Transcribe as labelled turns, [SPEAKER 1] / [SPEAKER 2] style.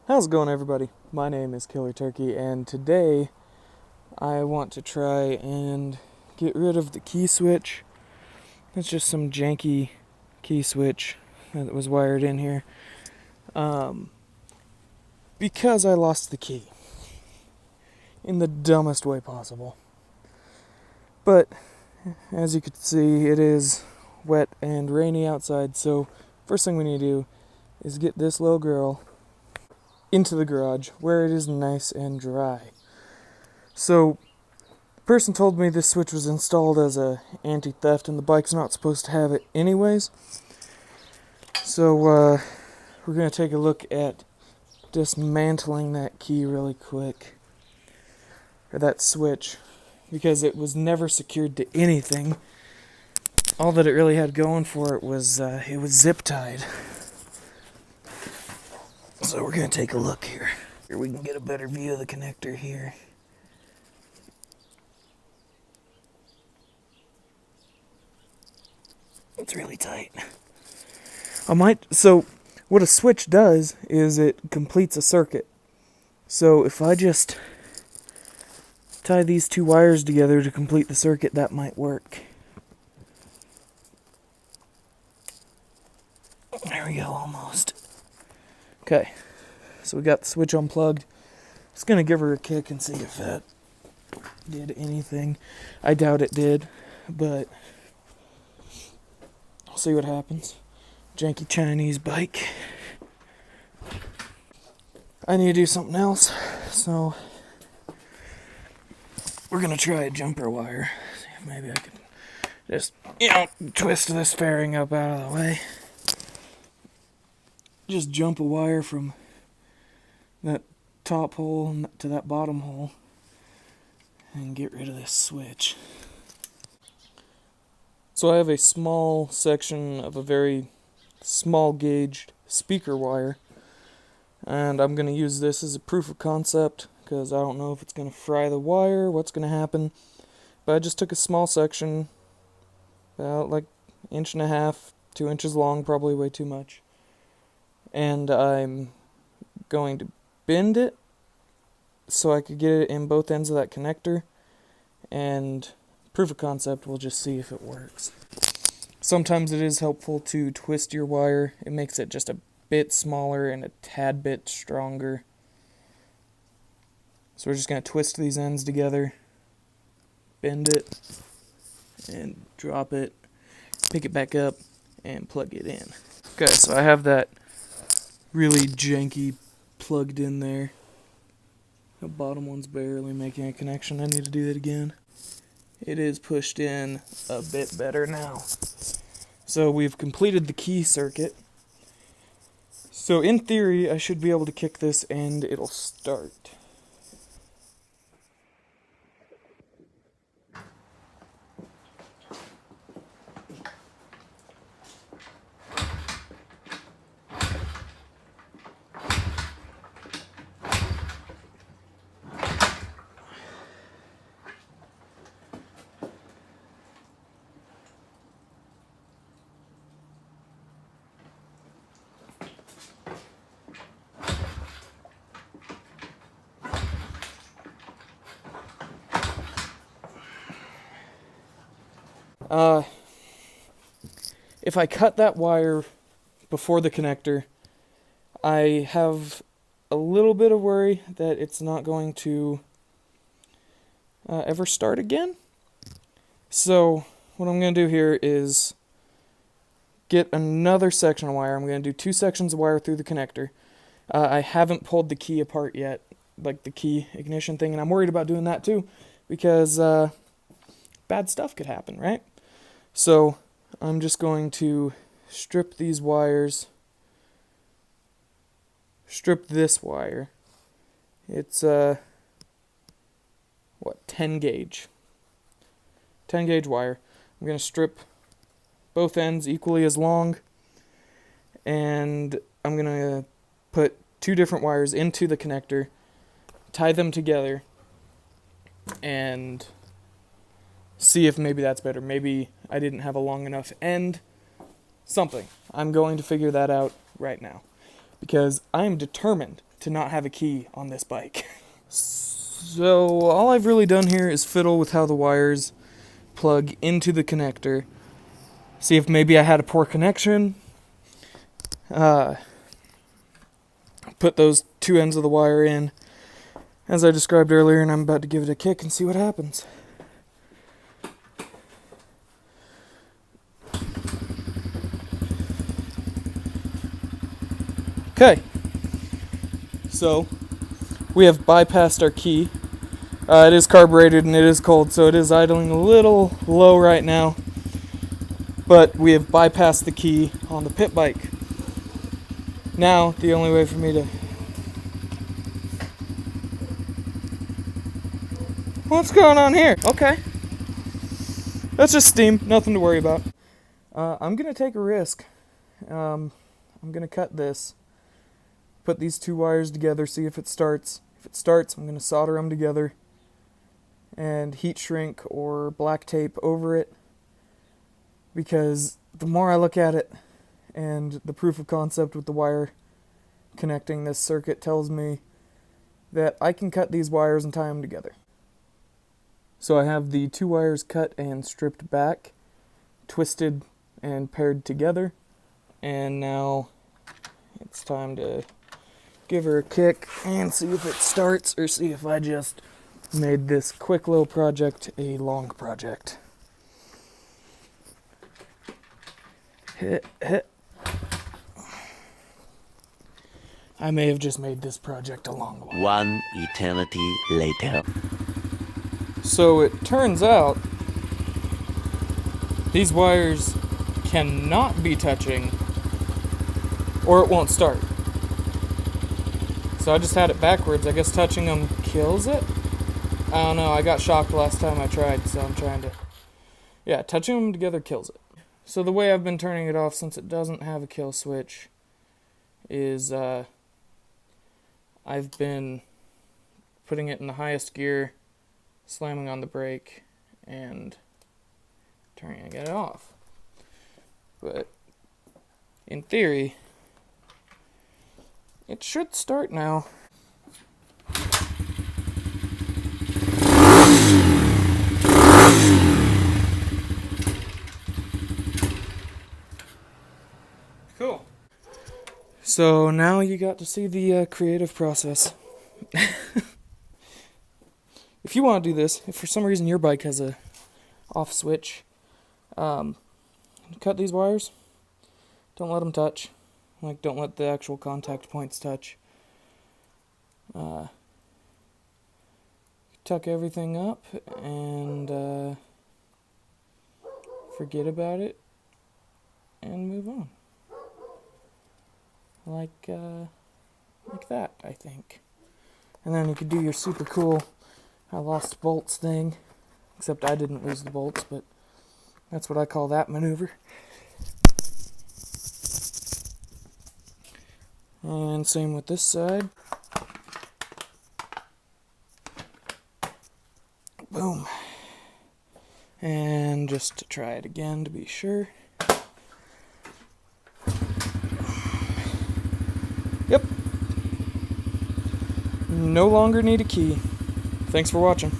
[SPEAKER 1] How's it going, everybody? My name is Killer Turkey, and today I want to try and get rid of the key switch. It's just some janky key switch that was wired in here um, because I lost the key in the dumbest way possible. But as you can see, it is wet and rainy outside, so first thing we need to do is get this little girl into the garage where it is nice and dry. So, the person told me this switch was installed as a anti-theft and the bike's not supposed to have it anyways. So, we're going to take a look at dismantling that key really quick. Or that switch. Because it was never secured to anything. All that it really had going for it was zip tied. So we're going to take a look here. Here we can get a better view of the connector here. It's really tight. So what a switch does is it completes a circuit. So if I just tie these two wires together to complete the circuit, that might work. There we go, almost. Okay, so we got the switch unplugged. Just gonna give her a kick and see if that did anything. I doubt it did, but I'll see what happens. Janky Chinese bike. I need to do something else, so we're gonna try a jumper wire. See if maybe I can just, twist this fairing up out of the way. Just jump a wire from that top hole to that bottom hole and get rid of this switch. So I have a small section of a very small gauged speaker wire, and I'm going to use this as a proof of concept because I don't know if it's going to fry the wire, what's going to happen. But I just took a small section, about like 1.5 inches, 2 inches long, probably way too much. And I'm going to bend it so I could get it in both ends of that connector, and proof of concept, we'll just see if it works. Sometimes it is helpful to twist your wire. It makes it just a bit smaller and a tad bit stronger. So we're just going to twist these ends together, bend it, and drop it, pick it back up, and plug it in. Okay, so I have that really janky plugged in there. The bottom one's barely making a connection. I need to do that again. It is pushed in a bit better now. So we've completed the key circuit. So in theory, I should be able to kick this and it'll start. If I cut that wire before the connector, I have a little bit of worry that it's not going to ever start again. So what I'm going to do here is get another section of wire. I'm going to do 2 sections of wire through the connector. I haven't pulled the key apart yet, like the key ignition thing, and I'm worried about doing that too because bad stuff could happen, right? So I'm just going to strip these wires, strip this wire. It's 10 gauge. 10 gauge wire. I'm going to strip both ends equally as long, and I'm going to put 2 different wires into the connector, tie them together, and see if maybe that's better. Maybe I didn't have a long enough end. Something. I'm going to figure that out right now because I'm determined to not have a key on this bike. So all I've really done here is fiddle with how the wires plug into the connector. See if maybe I had a poor connection. Put those two ends of the wire in as I described earlier, and I'm about to give it a kick and see what happens. Okay, so we have bypassed our key. It is carbureted and it is cold, so it is idling a little low right now, but we have bypassed the key on the pit bike. Now, the only way for me to... What's going on here? Okay. That's just steam, nothing to worry about. I'm going to take a risk. I'm going to cut this. Put these two wires together, see if it starts. If it starts, I'm going to solder them together and heat shrink or black tape over it, because the more I look at it and the proof of concept with the wire connecting this circuit tells me that I can cut these wires and tie them together. So I have the two wires cut and stripped back, twisted and paired together, and now it's time to give her a kick and see if it starts, or see if I just made this quick little project a long project. Hit. I may have just made this project a long one.
[SPEAKER 2] One eternity later.
[SPEAKER 1] So it turns out these wires cannot be touching or it won't start. So I just had it backwards. I guess touching them kills it? I don't know. I got shocked last time I tried, so I'm trying to... Yeah, touching them together kills it. So the way I've been turning it off, since it doesn't have a kill switch, is I've been putting it in the highest gear, slamming on the brake, and turning it off. But in theory, it should start now. Cool. So now you got to see the creative process. If you want to do this, if for some reason your bike has a off switch, cut these wires. Don't let them touch. Like, don't let the actual contact points touch. Tuck everything up and forget about it and move on. Like that, I think. And then you could do your super cool I lost bolts thing. Except I didn't lose the bolts, but that's what I call that maneuver. And same with this side. Boom. And just to try it again to be sure. Yep. No longer need a key. Thanks for watching.